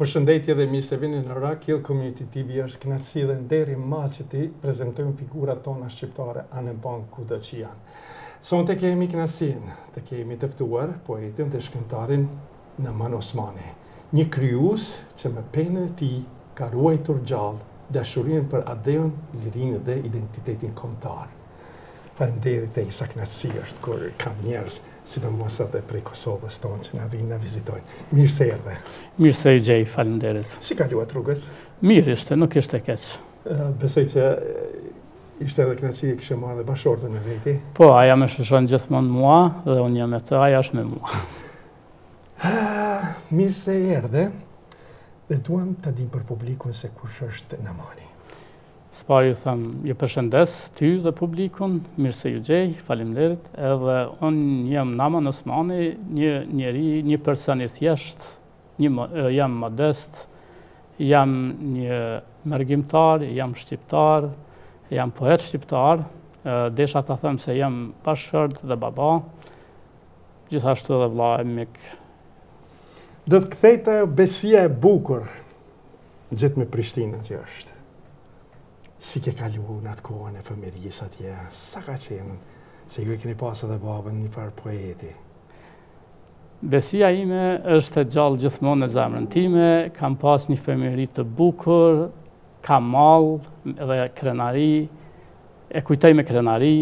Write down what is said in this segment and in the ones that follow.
Përshëndetje dhe mirë se vini në Rock Hill Community TV. Është kënaqësi dhe nder i madh që ti prezantojmë figurat tona shqiptare anë ban kudo që janë. Sonte kemi kënaqësinë të kemi të ftuar poetin dhe shkrimtarin Naman Osmani, një krijues që me penën e tij ka ruajtur gjallë dashurinë për adeon, lirinë dhe identitetin kombëtar. Faleminderit e sa kënaqësi është kur kam njerëz, sidomos atë prej Kosovës tonë që na vinë na vizitojnë. Mirë se erdhe. Mirë se u gjej, faleminderit. Si kaluat rrugës? Mirë ishte, nuk ishte keq. Besoj që ishte edhe kënaqësi, kishe marrë dhe bashortën me veti. Po, aja më shoqëron gjithmonë mua dhe unë jam me të, aja është me mua. Mirë se erdhe dhe duam të dim për publikun se kush është Namani. S'pari ju them, ju përshëndes ty dhe publikun, mirë se ju gjej, faleminderit, edhe unë jam Naman Osmani, një njeri, një person i thjesht, jam modest, jam një mërgjimtar, jam shqiptar, jam poet shqiptar, desha ta them se jam bashkëshort dhe baba, gjithashtu edhe vlla e mik. Do të kthejtë besia e bukur gjithë me Prishtinën që është. Si ke kalu në atë kohën e fëmijërisë atje, sa ka qenë, se ju e keni pas edhe babën një farë poeti. Besia ime është e gjallë gjithmonë në zemrën time, kam pas një fëmijëri të bukur, kam mall dhe krenari, e kujtoj me krenari,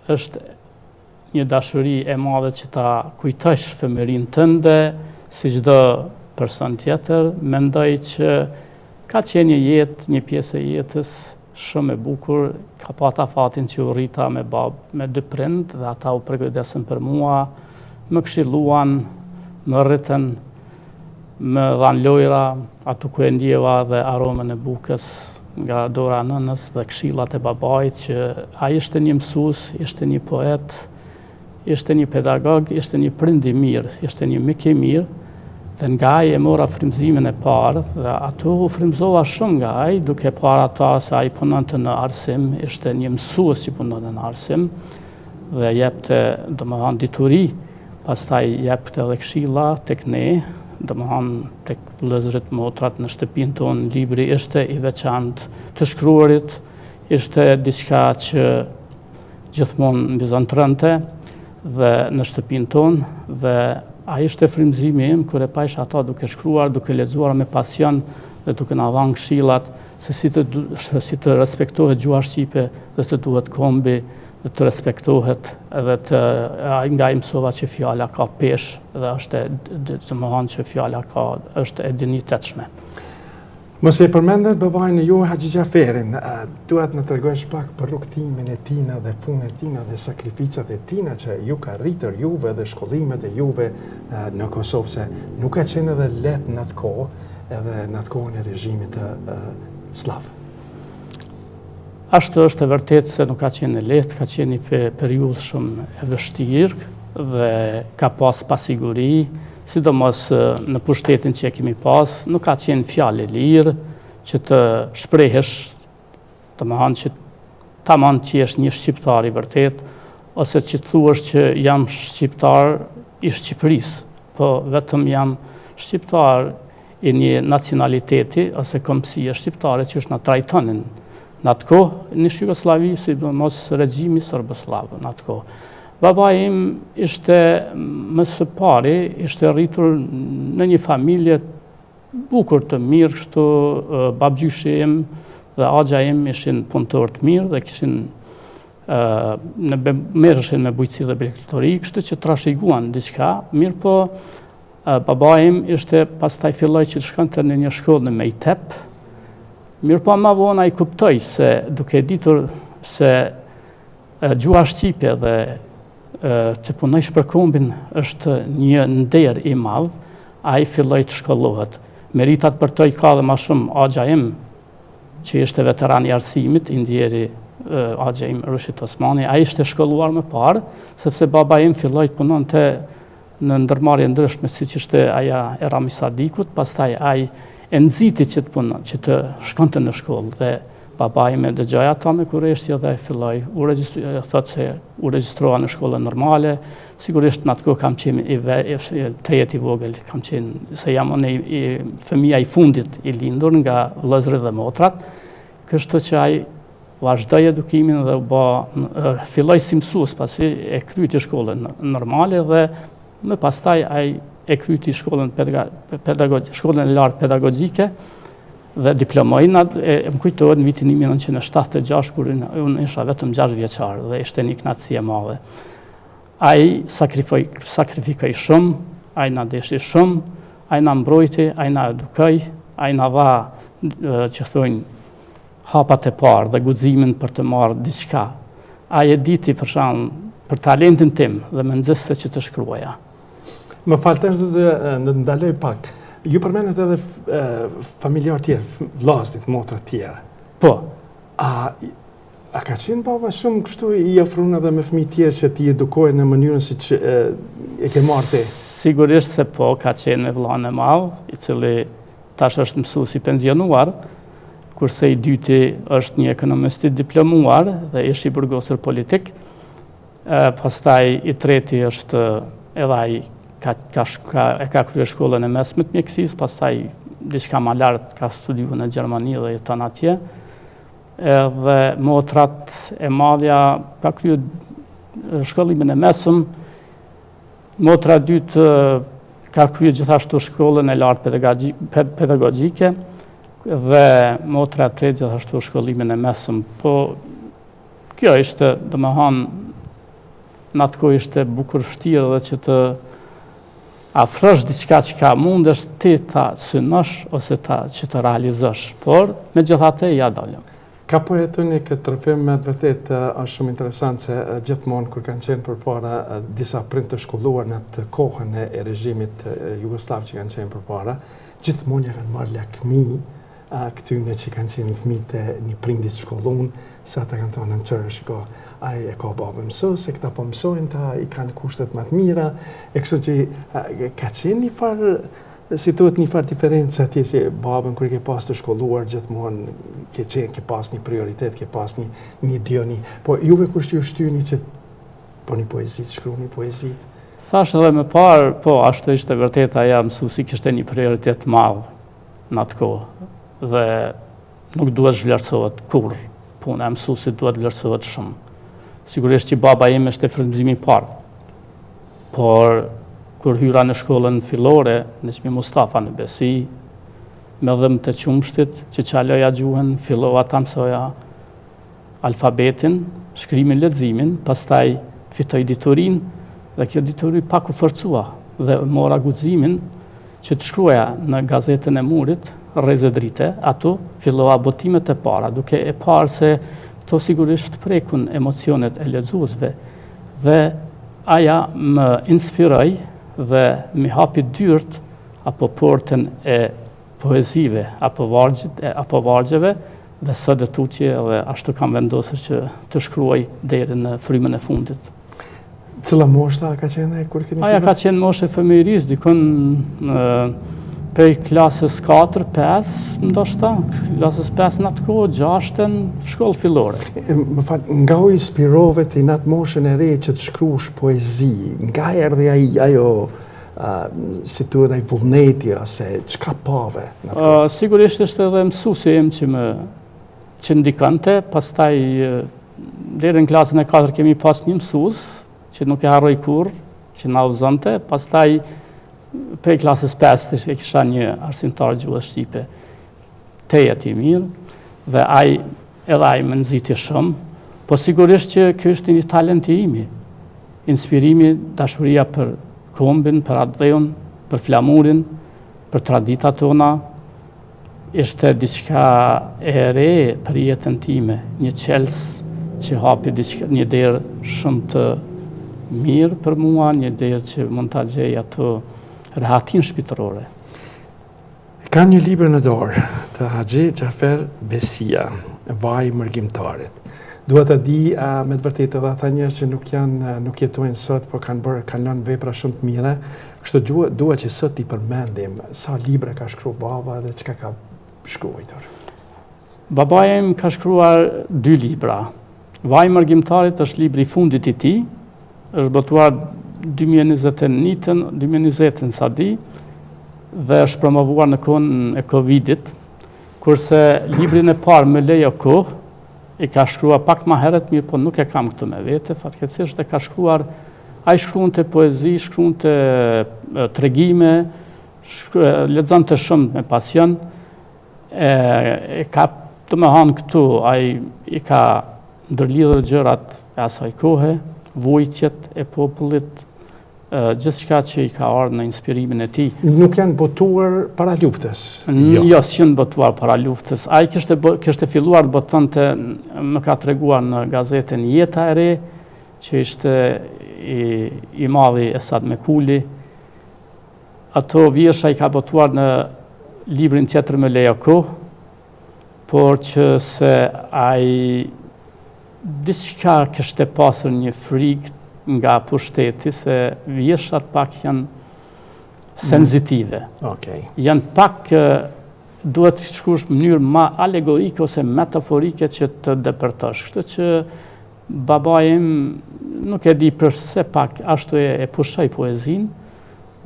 është një dashuri e madhe që ta kujtosh fëmijërinë tënde, si çdo person tjetër, mendoj që ka qenë një jetë, një pjesë e jetës shumë e bukur, ka pata fatin që u rrita me babë, me dy prind, dhe ata u përkujdesën për mua, më këshilluan, më rritën, më dhanë lojra, atu ku e ndjeva dhe aromën e bukës nga dora nënës dhe këshillat e babait, që ai ishte një mësues, ishte një poet, ishte një pedagog, ishte një prind i mirë, ishte një mik i mirë, dhe nga ai e mora frymëzimin e parë, dhe ato u frymëzova shumë nga ai, duke parë ata se ai punonte në arsim, ishte një mësues që punonte në arsim, dhe jepte, domethënë, dituri, pastaj jepte edhe këshilla tek ne, domethënë tek vëllezërit motrat në shtëpinë tonë, libri ishte i veçantë të shkruarit, ishte diçka që gjithmonë mbizotronte dhe në shtëpinë tonë, dhe ai ishte frymëzimi im kur e pajsh ata duke shkruar, duke lexuar me pasion dhe duke na dhënë këshillat se si të respektohet gjuha shqipe dhe të duhet kombi dhe të respektohet, edhe nga i mësova që fjala ka peshë dhe është domethënë që fjala është e dinjitetshme. Mos e përmendet babain e ju Haxhi Xhaferin, duhet në tregojsh pak për rrugtimin e tina dhe punën e tina dhe sakrificat e tina që ju ka rritur juve dhe shkollimet e juve në Kosovë, se nuk ka qenë edhe lehtë në atë kohë, edhe në atë kohën e regjimit të slav. Ashtu është e vërtetë se nuk ka qenë lehtë, ka qenë një periudhë shumë e vështirë dhe ka pas pasiguri, sidomos në pushtetin që e kemi pas, nuk ka qenë fjalë e lirë që të shprehesh, domethënë që tamam që je një shqiptar i vërtet, ose që të thuash që jam shqiptar i Shqipërisë, po vetëm jam shqiptar i një nacionaliteti ose kombësie shqiptare që është na trajtonin në atë kohë në Jugosllavi, sidomos regjimi serboslav në atë kohë. Baba im ishte më së pari, ishte rritur në një familje bukur të mirë, kështu babgjyshi im dhe axha im ishin punëtor të mirë dhe kishin merreshin me bujqësi dhe bregdetori, kështu që trashëguan diçka, mirë po baba im ishte pastaj filloi që të shkonte në një shkollë në Mejtep, mirë po më vonë ai kuptoi se duke ditur se gjuha shqipe dhe që punojsh për kombin është një nder i madh, ai filloi të shkollohet. Meritat për to i ka dhe më shumë axha im, që ishte veteran i arsimit, i ndjeri axha im Rushit Osmani, ai ishte shkolluar më parë, sepse baba im filloi të punonte në ndërmarrje ndryshme, siç ishte aja e Rami Sadikut, pastaj ai e nxiti që të shkonte në shkollë dhe Babai me dëgjoj ata me kurreshtje dhe filloi, thot se u regjistrova në shkollën normale, sigurisht në atë kohë kam qenë të jetë i vogël, kam qenë, se jam unë fëmia i fundit i lindur nga vëllezërit dhe motrat, kështu që ai vazhdoi edukimin dhe filloi si mësues, pasi e kryti shkollën normale dhe më pastaj ai e kryti shkollën shkollën e lartë pedagogjike dhe diplomoi, më kujtohet në vitin 1976 kur unë isha vetëm 6 vjeçar dhe ishte një kënaqësi e madhe. Ai sakrifikoi shumë, ai na deshi shumë, ai na mbrojti, ai na edukoi, ai na dha që thonë hapat e parë dhe guximin për të marrë diçka. Ai e diti për shembull për talentin tim dhe më nxeste që të shkruaja. Më faltesh do të ndaloj pak. Ju përmendet edhe familjar tjerë, vllazërit, motra tjerë. Po. A ka qenë baba shumë kështu i ofruar edhe me fëmijë tjerë që ti edukojnë në mënyrën siç e ke marrë ti? Sigurisht se po, ka qenë me vllain e madh, i cili tash është mësues i pensionuar, kurse i dyti është një ekonomist i diplomuar dhe ish i burgosur politik. Pastaj i treti është edhe ai e ka kryer shkollën e mesme të mjekësisë, pastaj diçka më lart ka studiuar në Gjermani dhe jeton atje. Edhe motrat e madhja ka kryer shkollimin e mesëm. Motra e dytë ka kryer gjithashtu shkollën e lartë pedagogjike dhe motra e tretë gjithashtu shkollimin e mesëm. Po kjo ishte, domethënë, në atë kohë ishte bukur vështirë dhe që të afrosh diçka që ka mundesh ti ta synosh ose që të realizosh, por megjithatë ja dalëm. Ka po jetoni këtë rrëfim me vërtet është shumë interesant se gjithmonë kur kanë qenë përpara disa prind të shkolluar në atë kohën e regjimit jugosllav që kanë qenë përpara, gjithmonë ja kanë marrë lakmi këtyne që kanë qenë fëmijët e një prindit shkollun, sa ata kanë thonë në çfarë shiko, ai e ka babën mësues, e këta po mësojnë, ta i kanë kushtet më të mira, e kështu që ka qenë një farë, si thuhet një farë diferencë atje që babën kur ke pas të shkolluar gjithmonë ke pas një prioritet, ke pas një dioni. Po juve kush ju shtyni që po një poezi, shkruani poezi? Thash edhe më parë, po ashtu ishte vërtet, ajo mësuesi kishte një prioritet madh në atë kohë dhe nuk duhet zhvlerësohet kurrë. Puna e mësuesit duhet vlerësohet shumë. Sigurisht që baba im është frymëzimi i parë. Por kur hyra në shkollën fillore, në Çmi Mustafa në Besi, me dhëmë të qumshtit, që qaloja gjuhën, fillova ta mësoja alfabetin, shkrimin, leximin, pastaj fitoj diturin, dhe kjo dituri pak u forcua, dhe mora guximin që të shkruaja në gazetën e Murit, Rreze Drite, ato fillova botimet e para, duke e parë se to sigurisht prekun emocionet e lexuesve dhe aja më inspiroi dhe më hapi dyert apo portën e poezive apo vargjeve dhe sot e tutje dhe ashtu kam vendosur që të shkruaj deri në frymën e fundit. Cila moshta ka qenë kur keni filluar? Aja ka qenë moshë fëmijërisë, dikon prej klasës 4-5, ndoshta, klasës 5 në atë kohë, 6 shkollë fillore. Më fal, nga u inspirove ti në atë moshën e re që të shkruash poezi, nga erdhi ajo si thuhet ai vullneti ose çka pave? Sigurisht është edhe mësuesi im që ndikante, pastaj deri në klasën e 4 kemi pas një mësues që nuk e harroj kurrë, që na udhëzonte, pastaj prej klasës 5 e kisha një arsimtar gjuhës shqipe të jetë i mirë dhe edhe ai më nxiti shumë, po sigurisht që ky është një talent i imi. Inspirimi, dashuria për kombin, për atë për flamurin, për traditat tona, ishte diçka e re për jetën time, një qels që hapi një derë shumë të mirë për mua, një derë që mund ta gjej ato rehatin shpirtërore. Kam një libër në dorë të Haxhi Xhafer Besia, Vaj mërgjimtarit. Dua ta di me të vërtetë edhe ata njerëz që nuk jetojnë sot, por kanë lënë vepra shumë të mira, kështu dua që sot i përmendim sa libra ka shkruar baba dhe çka ka shkruar. Babaja im ka shkruar 2 libra. Vaj mërgjimtarit është libri I fundit I tij, është botuar 2020 sa di, dhe është promovuar në kohën e Covidit, kurse librin e parë Me lejo kohë, I ka shkruar pak më herët, mirë po nuk e kam këtu me vete, fatkeqësisht e ka shkruar, ai shkruante poezi, shkruante tregime, lexonte shumë me pasion, e ka të më hanë këtu, ai I ka ndërlidhur gjërat e asaj kohe, vujtjet e popullit, gjithçka që I ka ardhur në inspirimin e tij. Nuk janë botuar para luftës? Jo, s'janë botuar para luftës. Ai kishte filluar botonte, më ka treguar në gazetën Jeta e Re, që ishte I madhi Esad Mekuli. Ato vjesha I ka botuar në librin tjetër Me lejo kohë, por që se ai diçka kishte pasur një frikë nga pushteti, se vjeshat pak janë senzitive. Janë pak, duhet të shkush në mënyrë ma alegorike ose metaforike që të depërtosh. Kështu që babai im nuk e di përse pak ashtu e pushoi poezinë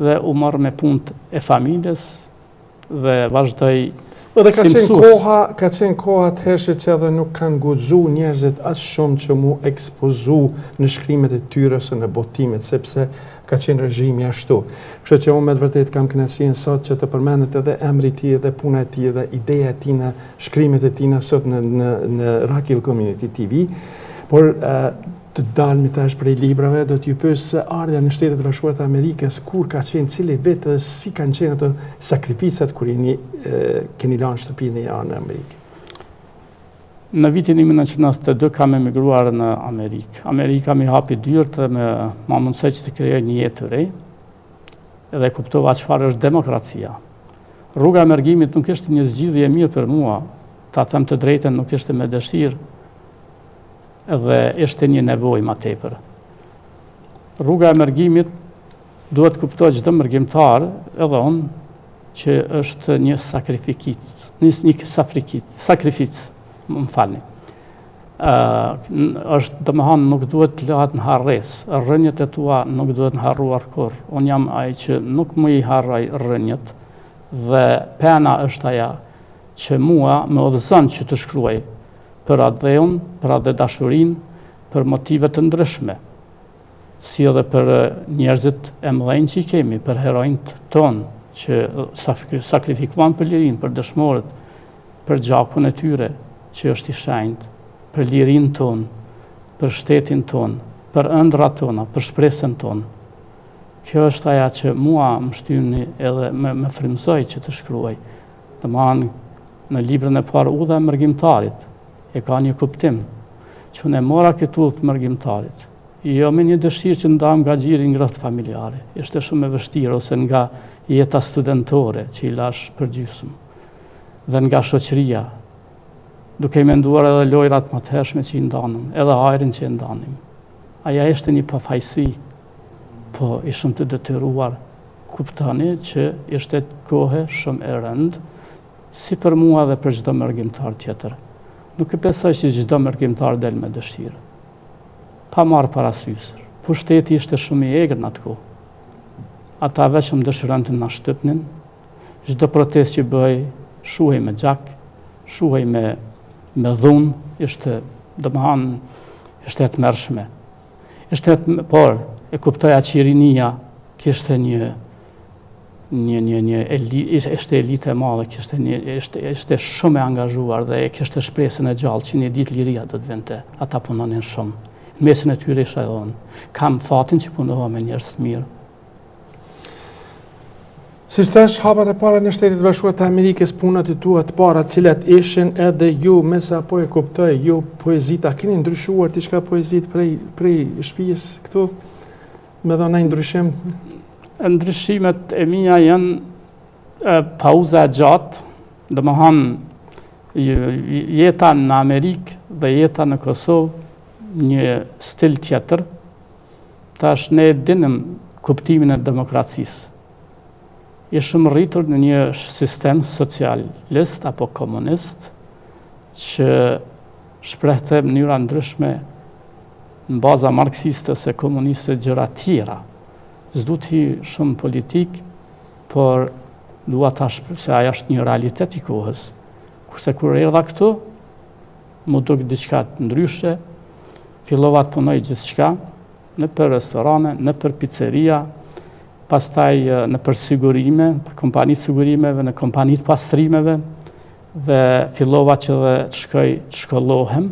dhe u morr me punët e familjes dhe vazhdoi. Dhe ka qenë koha të hershë që edhe nuk kanë guxu njerëzit aq shumë që mu ekspozu në shkrimet e tyre ose në botimet, sepse ka qenë regjimi ashtu. Kështu që unë me të vërtet kam kënaqësinë sot që të përmendet edhe emri I tij dhe puna e tij dhe ideja e tij në shkrimet e tij sot në Rock Hill Community TV. Por të dalmi tash prej librave, do t'ju pyes se ardha në Shtetet e Bashkuara të Amerikës, kur ka qenë, cili vit dhe si kanë qenë ato sakrificat kur keni lanë shtëpinë në Amerikë? Në vitin 1992 kam emigruar në Amerikë. Amerika mi hapi dyert dhe ma mundsoi që të krijoj një jetë të re, dhe kuptova çfarë është demokracia. Rruga e emergjimit nuk ishte një zgjidhje e mirë për mua, ta them të drejtën, nuk ishte me dëshirë, dhe ishte një nevojë më tepër. Rruga e emergjimit duhet kuptoj çdo mërgjimtar, edhe unë, që është një sakrificë, më falni. Domethënë nuk duhet të lahet në harres, rrënjët e tua nuk duhet në harruar kur. Unë jam ai që nuk më I harroj rrënjët, dhe pena është aja që mua më udhëzon që të shkruaj për atë dheun, për atë dashurinë, për motive të ndryshme, si edhe për njerëzit e mëdhenj që I kemi, për heronjt tonë që sakrifikuan për lirinë, për dëshmorët, për gjakun e tyre që është I shenjtë, për lirinë tonë, për shtetin tonë, për ëndrat tona, për shpresën tonë. Kjo është aja që mua më shtyni edhe më frymëzoi që të shkruaj. Domethënë, në librën e parë Udha e mërgjimtarit, e ka një kuptim, që unë e mora këtë udhë të mërgjimtarit. Jo me një dëshirë që ndam nga gjiri ngrohtë familjare, ishte shumë e vështirë, ose nga jeta studentore që I lash përgjysmë, dhe nga shoqëria, duke I menduar edhe lojrat më të hershme që I ndanëm, edhe ajrin që I ndanim. Aja ishte një pafajsi, po ishëm të detyruar, kuptoni që ishte kohë shumë e rëndë, si për mua dhe për çdo mërgjimtar tjetër. Nuk e besoj që çdo mërgjimtar del me dëshirë. Pa marrë parasysh. Pushteti ishte shumë I egër në atë kohë. Ata vetëm dëshironte na shtypnin. Çdo protestë që bëj, shuhej me gjak, shuhej me dhunë, ishte, domethënë, ishte e tmerrshme. Por e kuptoja që rinia kishte ishte elite e madhe, ishte shumë e angazhuar dhe kishte shpresën e gjallë që një ditë liria do të vente. Ata punonin shumë. Në mesin e tyre isha edhe unë. Kam fatin që punova me njerëz të mirë. Si thash, hapat e para në Shtetet e Bashkuara të Amerikës, punat e tua të para, cilat ishin edhe ju, me sa po e kuptoj, ju poezita, keni ndryshuar diçka poezit prej shtëpisë këtu? Me dhënë ndryshim? Ndryshimet e mia janë pauza e gjatë, domethënë jeta në Amerikë dhe jeta në Kosovë, një stil tjetër. Tash ne dinim kuptimin e demokracisë. Ishëm rritur në një sistem socialist apo komunist që shprehte në mënyra ndryshme në baza marksiste ose komuniste gjëra tjera. S'du të hi shumë politik, por dua ta shpreh se ajo është një realitet i kohës. Kurse kur erdha këtu, mu duk diçka ndryshe, fillova të punoj gjithçka, në për restorane, në për pizzeria, pastaj në për sigurime, kompanitë sigurimeve, në kompanitë pastrimeve, dhe fillova që dhe të shkoj të shkollohem.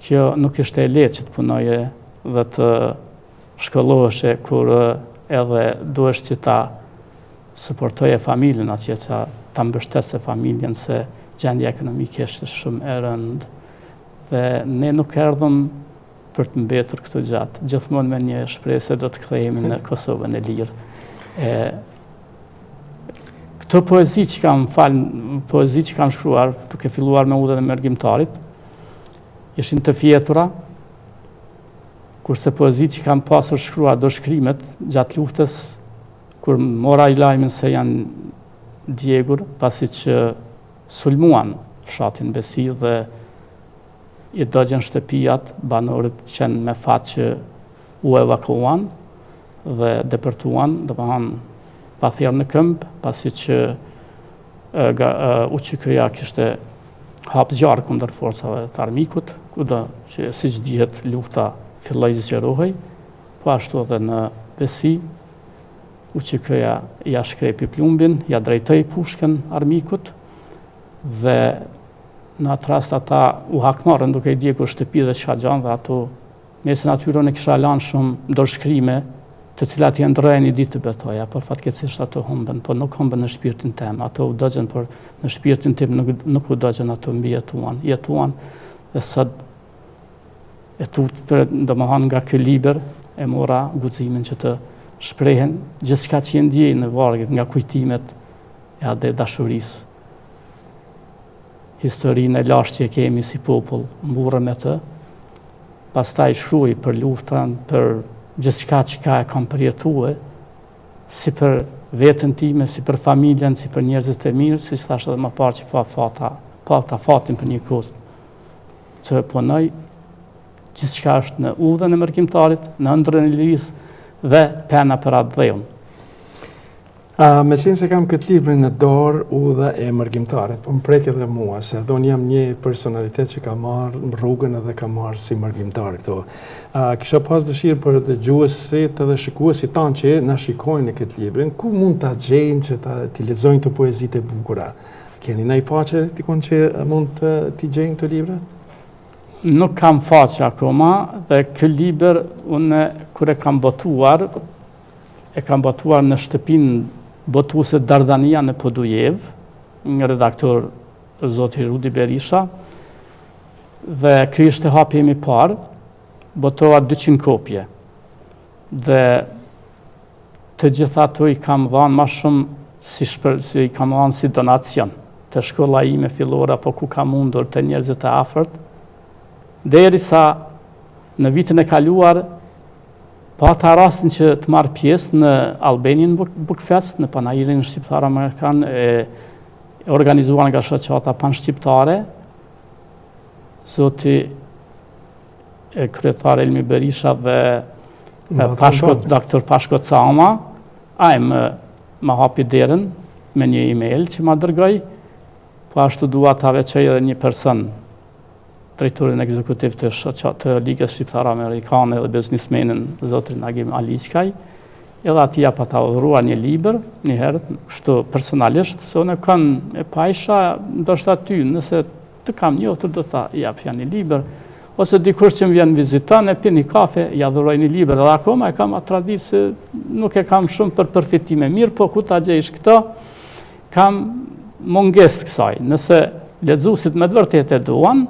Kjo nuk ishte e lehtë që të punoje dhe të shkolloheshe kur edhe duhesh që ta suportoje familjen atje, që ta mbështetse familjen, se gjendja ekonomike është shumë e rëndë. Dhe ne nuk erdhëm për të mbetur këtë gjatë, gjithmonë me një shpresë se do të kthehemi në Kosovën e lirë. Këto poezi që kam shkruar, duke filluar me Udhën e Mërgjimtarit, ishin të fjetura, kurse poezi që kam pasur shkruar do shkrimet gjatë luftës, kur mora i lajmin se janë djegur, pasi që sulmuan fshatin Besi dhe i dëgjën shtëpijat, banorët qenë me fat që u evakuan dhe deportuan, pa thjerë në këmbë, pasi që UÇK-ja kishte hapë zjarë kundër forcave të armikut, kudo që siç dihet lufta filloi zgjerohej, po ashtu edhe në Besi, UÇK-ja ja shkrepi plumbin, ja drejtoi pushkën armikut, dhe në atë rast ata u hakmarrën duke i djegur shtëpi dhe çka gjanë, dhe ato nëse natyrën e kisha lanë shumë dorëshkrime, të cilat janë ndrojnë një ditë të betoja, por fatkeqësisht ato humbën, por nuk humbën në shpirtin tem. Ato u dëgjën, por në shpirtin tim nuk u dëgjën, ato mbi jetuan, dhe sot domethënë nga ky libër e mora guximin që të shprehen gjithçka që ndjej në vargjet nga kujtimet e atë dashurisë. Historinë e lashtë që kemi si popull, mburrë me të, pastaj shkruaj për luftën, për gjithçka që e kam përjetuar, si për veten time, si për familjen, si për njerëzit e mirë, si thash edhe më parë që pa fatin për një kohë që punoj, gjithçka është në Udhën e Mërgjimtarit, në Ëndrrën e Lirisë dhe Pena për atë dheun. Me qenë se kam këtë librin në dorë, Udha e Mërgjimtarit, po më prek edhe mua, se do jam një personalitet që ka marrë rrugën edhe ka marrë si mërgjimtar këto. Kisha pas dëshirë për dëgjuesit edhe shikuesit tanë që na shikojnë në këtë librin, ku mund ta gjejnë që t'i lexojnë këto poezitë e bukura? Keni ndaj faqe tikun që mund t'i gjejnë këto libra? Nuk kam faqe akoma, dhe ky libër unë kur e kam botuar në shtëpinë botuese Dardania në Podujev, një redaktor zoti Rudi Berisha, dhe ky ishte hapi im i parë, botova 200 kopje. Dhe të gjitha ato i kam dhënë më shumë si i kam dhënë si donacion te shkolla ime fillore apo ku kam mundur te njerëzit e afërt, derisa në vitin e kaluar pata rastin që të marrë pjesë në Albanian Book Fest, në panajirin shqiptar amerikan e organizuar nga shoqata panshqiptare. Zoti kryetar Elmi Berisha dhe doktor Pashko Cama, ai më hapi derën me një email që ma dërgoj, po ashtu dua ta veçoj edhe një person, drejtorin ekzekutiv të Ligës Shqiptare Amerikane dhe biznismenin zotrin Agim Aliçkaj, edhe atij pa ta udhëruar një libër, një herë, kështu personalisht, se unë kanë e pajsha, ndoshta ty, nëse të kam njohur do ta jap një libër, ose dikush që më vjen viziton, e pi një kafe, ja dhuroj një libër, edhe akoma e kam atë traditë se nuk e kam shumë për përfitime mirë, po ku ta gjejsh këto, kam mungesë të kësaj. Nëse lexuesit me të vërtetë e duan,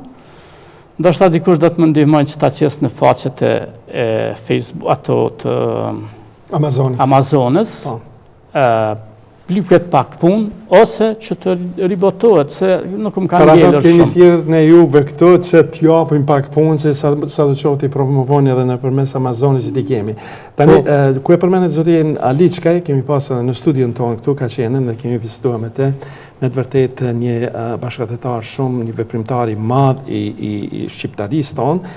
ndoshta dikush do të më ndihmojnë që ta qes në faqet e Facebook, ato të Amazonës, blyket pak punë, ose që të ribotohet, se nuk më kanë ngelur shumë. Keni thirrë në juve këto që t'japim pak punë, që sa do qoftë i promovoni edhe nëpërmes Amazonit që t'i kemi. Tani, ku e përmendet zotin Aliçkaj, kemi pasur në studion tonë këtu, ka qenë dhe kemi biseduar me te. me të vërtet një bashkëtetar shumë, një veprimtar i madh i shqiptarisë tonë.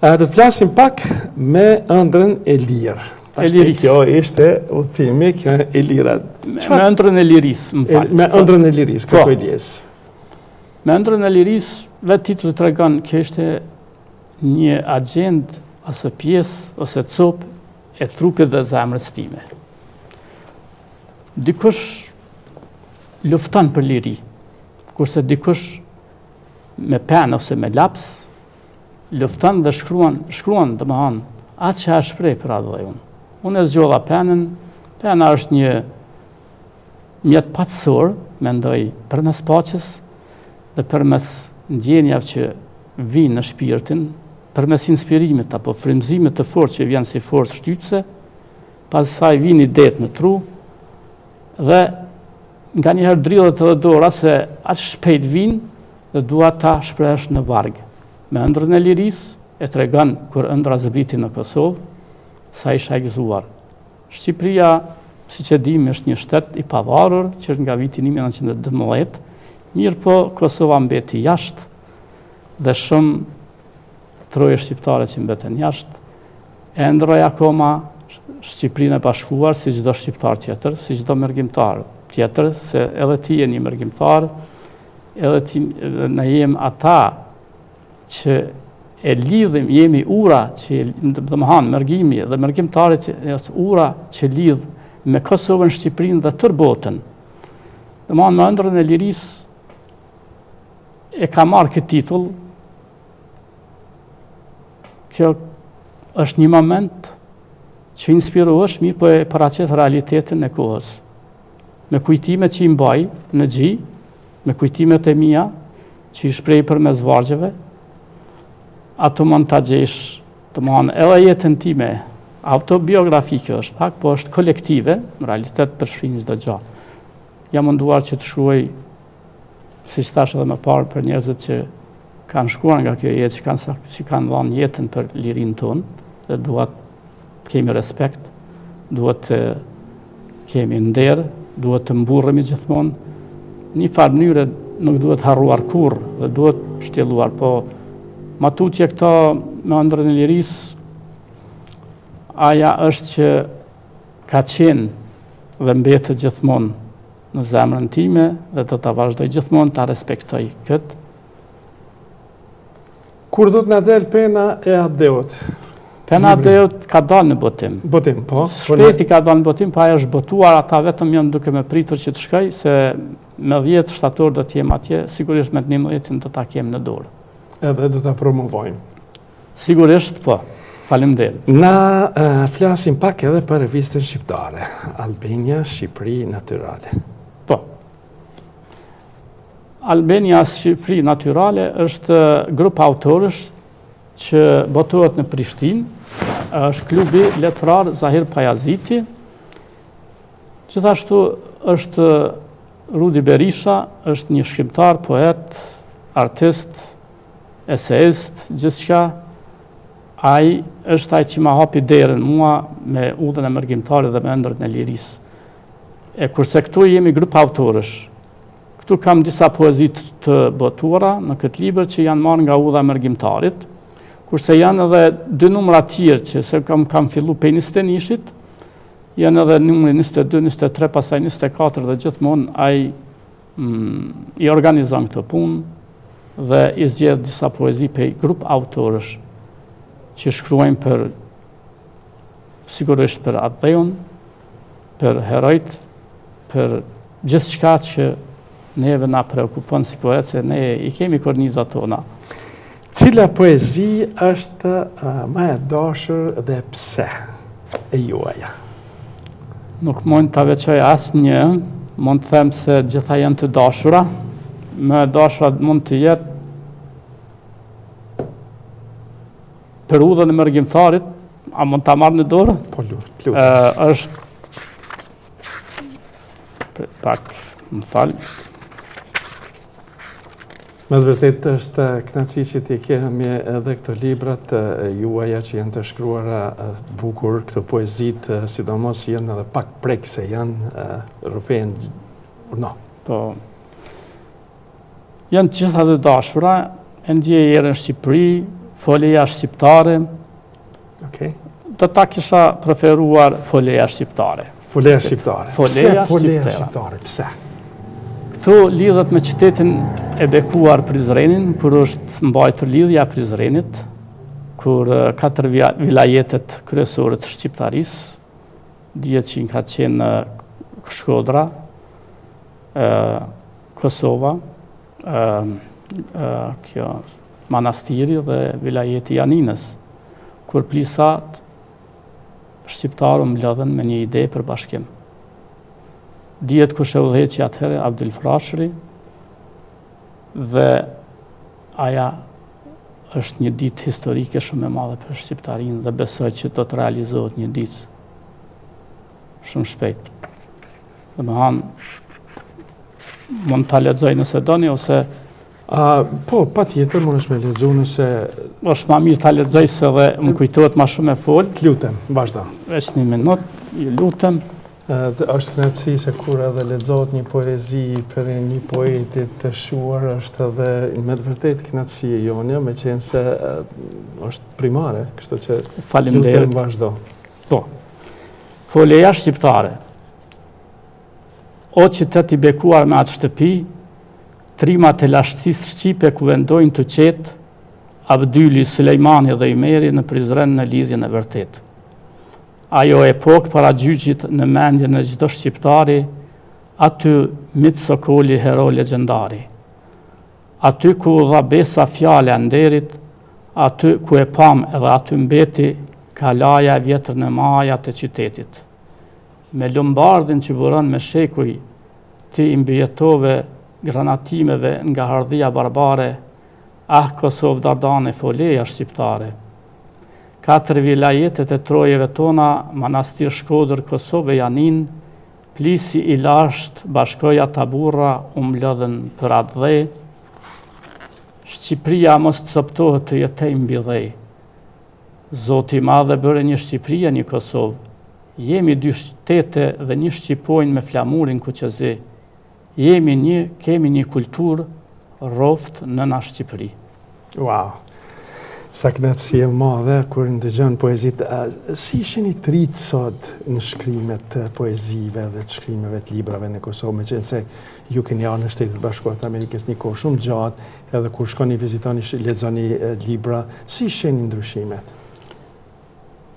Do të flasim pak me ëndrrën e lirë. E lirisë. Kjo ishte udhëtimi, kjo e lira. Me ëndrrën e lirisë, më falë. Me ëndrrën e lirisë, kërkoj ndjes. Me ëndrrën e lirisë, vetë titulli tregon që ishte një agjend ose pjesë ose copë e trupit dhe zemrës time. Dikush lufton për liri, kurse dikush me penë ose me laps lufton dhe shkruan domethënë atë që është shpreh për atë dhe unë. Unë e zgjodha penën, pena është një mjet patësor, mendoj, përmes paqes dhe përmes ndjenjave që vinë në shpirtin, përmes inspirimit apo frymëzimit të fortë që vjen si forcë shtytëse, pastaj vjen det në tru dhe nganjëherë drillet edhe dora se aq shpejt vinë dhe dua ta shpresh në varg. Me ëndrrën e lirisë e tregon kur ëndra zbriti në Kosovë, sa isha e gëzuar. Shqipëria, siç e dim, është një shtet i pavarur që nga viti 1912, mirë po Kosova mbeti jashtë dhe shumë troje shqiptare që mbeten jashtë, e ndroj akoma Shqipërinë e bashkuar si çdo shqiptar tjetër, si çdo mërgjimtar tjetër, se edhe ti je një mërgjimtar, edhe ti ne jem ata që e lidhim, jemi ura që domethënë mërgjimi dhe mërgjimtarit është ura që lidh me Kosovën, Shqipërinë dhe tërë botën. Domethënë me ëndrrën e lirisë e ka marrë këtë titull. Kjo është një moment që inspirohesh, mirë po e paraqet realitetin e kohës. Me kujtimet që i mbaj në gji, me kujtimet e mia që i shpreh përmes vargjeve, ato mund ta gjesh, domethënë edhe jetën time autobiografike është pak, po është kolektive, në realitet përfshin çdo gjë. Jam munduar që të shkruaj, siç thash edhe më parë, për njerëzit që kanë shkuar nga kjo jetë, që kanë dhënë jetën për lirinë tonë, dhe duhet kemi respekt, duhet të kemi nder, duhet të mburremi gjithmonë, një farë mënyre nuk duhet harruar kurrë dhe duhet shtjelluar, po matutje këto me ëndrrën e lirisë, aja është që ka qenë dhe mbetet gjithmonë në zemrën time dhe do ta vazhdoj gjithmonë ta respektoj këtë. Kur do të na del pena e Adeut? Pena Adeut ka dalë në botim. Botim, po. Shpeti ka dalë në botim, pa ajo është botuar, ata vetëm janë duke me pritur që të shkoj, se me 10 shtator do të jem atje, sigurisht me 11 do ta kem në dorë. Edhe do ta promovojmë. Sigurisht, po. Faleminderit. Na flasim pak edhe për revistën shqiptare, Albania, Shqipëri Natyrale. Po. Albania, Shqipëri Natyrale është grup autorësh që botohet në Prishtinë, është klubi letrar Zahir Pajaziti, gjithashtu është Rudi Berisha, është një shkrimtar, poet, artist, eseist, gjithçka. Ai është ai që ma hapi derën mua me udhën e mërgjimtarit dhe me ëndrrën e lirisë. E kurse këtu jemi grup autorësh. Këtu kam disa poezi të botuara në këtë libër që janë marrë nga udha e mërgjimtarit, kurse janë edhe 2 numra tjerë që se kam fillu pe 21-shit, janë edhe numri 22, 23, pastaj 24 dhe gjithmonë ai i organizon këtë punë dhe i zgjedh disa poezi pe grup autorësh që shkruajnë për sigurisht për Adeun, për herojt, për gjithçka që neve na preokupon si poet, se ne i kemi kornizat tona. Cila poezi është më e dashur dhe pse e juaja? Nuk mund ta veçoj asnjë, mund të them se gjitha janë të dashura. Më e dashura mund të jetë për udhën e mërgjimtarit, a mund ta marr në dorë? Po lutem. Është pak, më fal. Me të vërtet është kënaqësi që ti kemi edhe këto librat juaja që janë të shkruara bukur, këto poezitë, sidomos janë edhe pak prekse, janë rrëfen. No. Po, Janë të gjitha dhe dashura, e ndje erë në Shqipëri, folja shqiptare. Okay. Do ta kisha preferuar folja shqiptare. Folja shqiptare. Pse folja shqiptare? Pse? Këtu lidhet me qytetin e bekuar Prizrenin, kur është mbajtur lidhja Prizrenit, kur 4 vilajetet kryesore të shqiptarisë, dihet që ka qenë Shkodra, Kosova, kjo Manastiri dhe vilajeti Janinës, kur plisat shqiptarë mbledhen me një ide për bashkim. Dihet kush e udhëheqi atëherë Abdul Frashëri, dhe aja është një ditë historike shumë e madhe për shqiptarinë dhe besoj që do të realizohet një ditë shumë shpejt. Dhe me hanë, mund të lexoj nëse doni, ose... Po, pa tjetër, mund është me lexu nëse... është ma mirë të lexoj se dhe më kujtohet ma shumë e folë. Të lutem, vazhdo. Veç një minut, ju lutem. Është kënaqësi se kur edhe lexohet një poezi për një poetit të shuar, është edhe me të vërtetë kënaqësi e jonja, me qenë se është primare, kështu që faleminderit. Lutem vazhdo. Po. Folja shqiptare. O qytet i bekuar me atë shtëpi, trimat e lashtësisë shqipe ku vendojnë të qetë, Abdyli, Sulejmani dhe Imeri në Prizren në lidhjen e vërtet. Ajo epokë para gjyqit në mendjen e çdo shqiptari, aty mit Sokoli hero legjendari. Aty ku dha besa fjale e nderit, aty ku e pam edhe aty mbeti kalaja e vjetër në majat e qytetit. Me lombardhin që buron me shekuj, ti imbijetove granatimeve nga hardhia barbare, Kosovë Dardane foleja shqiptare. 4 vilajetet e trojeve tona, Manastir Shkodër, Kosovë Janin, plisi i lasht, bashkoja taburra, umblodhen për atë dhe, Shqipëria mos të coptohet të jetej mbi dhe. Zoti i madhe bëre një Shqipëria një Kosovë. Jemi 2 shtete dhe një shqipojnë me flamurin kuqezi. Jemi një, kemi një kulturë roft në na Shqipëri. Wow, sa kënaqësi e madhe kur ndëgjon poezitë. Si isheni të rit sot në shkrimet të poezive dhe të shkrimeve të librave në Kosovë, me qenë se ju keni ardhur në Shtetet Bashkuara të Amerikës një kohë shumë gjatë, edhe kur shkoni vizitoni, lexoni libra, si isheni ndryshimet?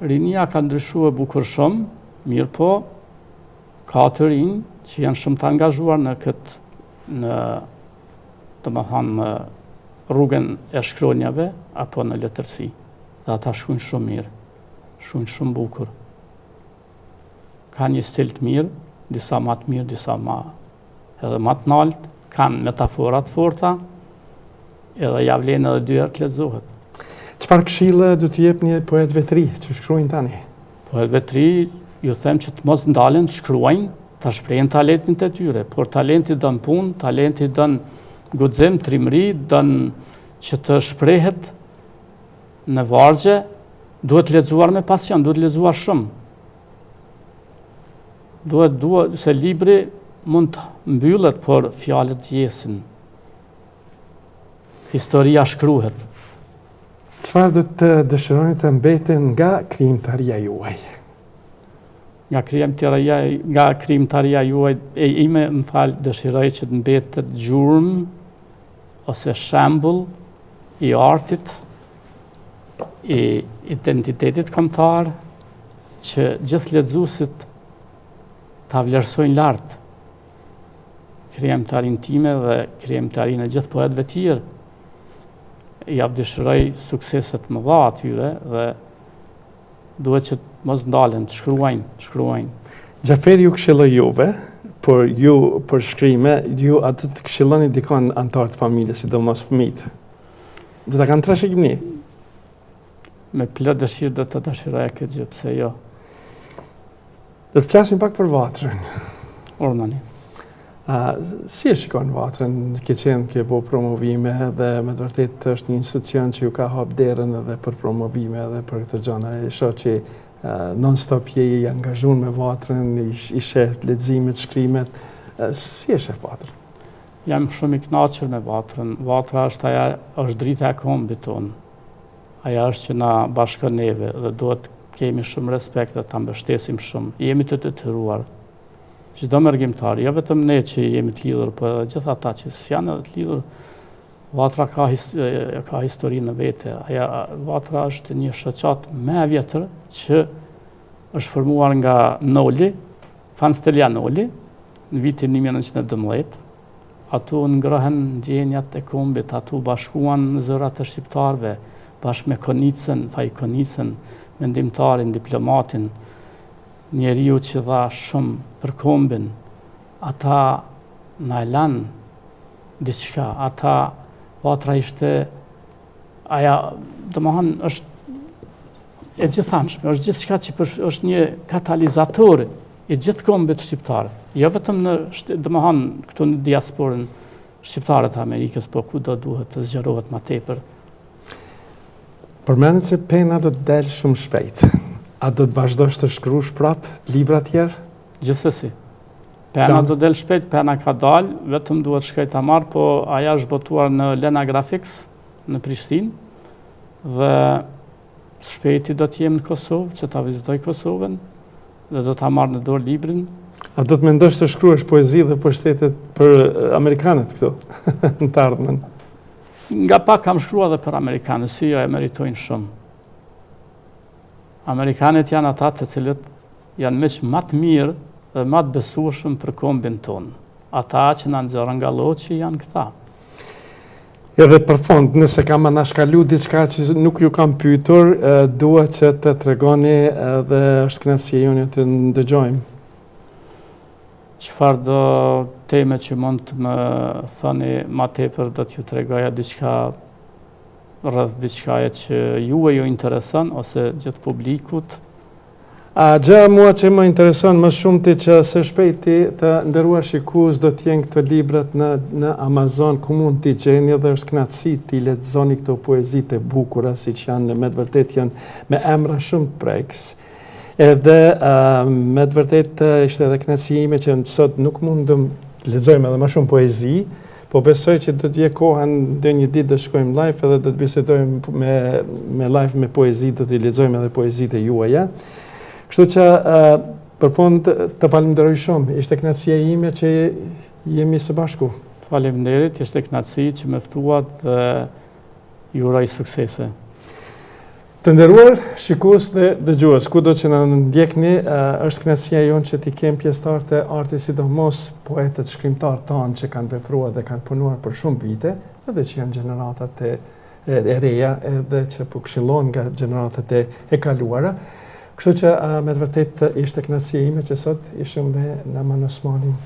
Rinia ka ndryshuar bukur shumë, mirë po, ka të rinj që janë shumë të angazhuar në këtë, në rrugën e shkronjave apo në letërsi. Dhe ata shkruajnë shumë mirë, shkruajnë shumë bukur. Ka një stil të mirë, disa më të mirë, disa edhe më të lartë, kanë metafora të forta, edhe ja vlen edhe 2 herë të lexohet. Çfarë këshille do t'i jep një poetëve të ri që shkruajnë tani? Poetëve të ri ju them që të mos ndalen të shkruajnë, ta shprehin talentin e tyre, por talenti don punë, talenti don guxim, trimëri, don që të shprehet në vargje, duhet lexuar me pasion, duhet lexuar shumë. Duhet se libri mund të mbyllet, por fjalët vjesin. Historia shkruhet. Çfarë do të dëshironi të mbeten nga krijimtaria juaj? Nga krijimtaria juaj e ime, dëshiroj që të mbetet gjurmë ose shembull i artit, i identitetit kombëtar, që gjithë lexuesit ta vlerësojnë lart krijimtarinë time dhe krijimtarinë e gjithë poetëve të tjerë. Ja dëshiroj sukseset më dha atyre dhe duhet që mos ndalen të shkruajnë. Xhaferi ju këshilloi juve, por ju për shkrime, ju atë të këshilloni dikon antar të familjes, sidomos fëmijët. Do ta kanë trashëgimi? Me plot dëshirë do të dëshiroja këtë gjë, pse jo. Do të flasim pak për Vatrën. Ormani. Si e shikon Vatrën? Ke bo promovime dhe me të vërtetë është një institucion që ju ka hap derën edhe për promovime edhe për këtë gjëra. E shoh që non-stop je i angazhuar me Vatrën, i sheh leximet, shkrimet. Si e sheh Vatrën? jam shumë i kënaqur me Vatrën. Vatra është drita e kombit tonë. Aja është që na bashkon neve dhe duhet kemi shumë respekt dhe ta mbështesim shumë. Jemi të detyruar. Çdo mërgjimtar, jo vetëm ne që jemi të lidhur, por gjithë ata që janë të lidhur. Vatra ka historinë në vete. Vatra është një shoqat më e vjetër që është formuar nga Noli, Fanstelia Noli, në vitin 1912. Atu ngrohen ndjenjat e kombit, atu bashkuan zërat e shqiptarëve, bashkë me Konicën, Faj Konicën, mendimtarin, diplomatin, njeriu që dha shumë për kombin. Ata na e lanë diçka, Vatra ishte, domethënë është e gjithanshme, është gjithçka që është një katalizator i gjithë kombit shqiptar. Jo vetëm domethënë këtu në diasporën shqiptare të Amerikës, po kudo duhet të zgjerohet më tepër. Përmendet se pena do të delë shumë shpejt. A do të vazhdosh të shkruash prapë libra tjerë? Gjithsesi. Pena do del shpejt, pena ka dalë, vetëm duhet shkoj ta marr, po aja është botuar në Lena Graphics në Prishtinë dhe shpejti do të jem në Kosovë, që ta vizitoj Kosovën dhe do ta marr në dorë librin. A do të mendosh të shkruash poezi dhe për amerikanët këtu në të ardhmen? Nga pak kam shkruar edhe për amerikanët, si jo e meritojnë shumë. Amerikanët janë ata të cilët janë miq më të mirë dhe më të besueshëm për kombin tonë. Ata që na nxjerrën nga lloçi janë këta. Edhe për fond, nëse kam anashkalu diçka që nuk ju kam pyetur, dua që të tregoni dhe është kënaqësia jonë të ndëgjojmë. Çfarë do teme që mund të më thoni më tepër, do t'ju tregoja diçka rreth diçkaje që ju intereson ose gjithë publikut. Gjë mua që më intereson më shumë ti që së shpejti të nderuar shikues do t'jenë këto librat në Amazon, ku mund t'i gjeni dhe është kënaqësi t'i lexoni këto poezitë e bukura siç janë, me të vërtetë janë me emra shumë prekës. Edhe me të vërtetë ishte edhe kënaqësi ime që sot nuk mundëm të lexojmë edhe më shumë poezi, po besoj që do t'je koha në një ditë do shkojmë live edhe do të bisedojmë me live me poezi, do t'i lexojmë edhe poezitë juaja. Kështu që për fund të falenderoj shumë, ishte kënaqësia ime që jemi së bashku. Faleminderit, ishte kënaqësi që më ftuat dhe ju uroj suksese. Të nderuar shikues dhe dëgjues, kudo që na ndjekni, është kënaqësia jonë që t'i kem pjesëtar të artit, sidomos poetët, shkrimtarët tanë që kanë vepruar dhe kanë punuar për shumë vite, edhe që janë gjeneratat e reja, edhe që po këshillojnë nga gjeneratat e kaluara. Kështu që me të vërtet ishte kënaqësia ime që sot ishim me Naman Osmanin.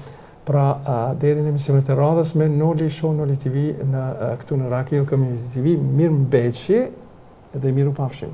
Pra deri në emisionet e radhës me Noli Show, Noli TV këtu në Rock Hill Community TV. Mirëmbëjtje dhe miru pafshim.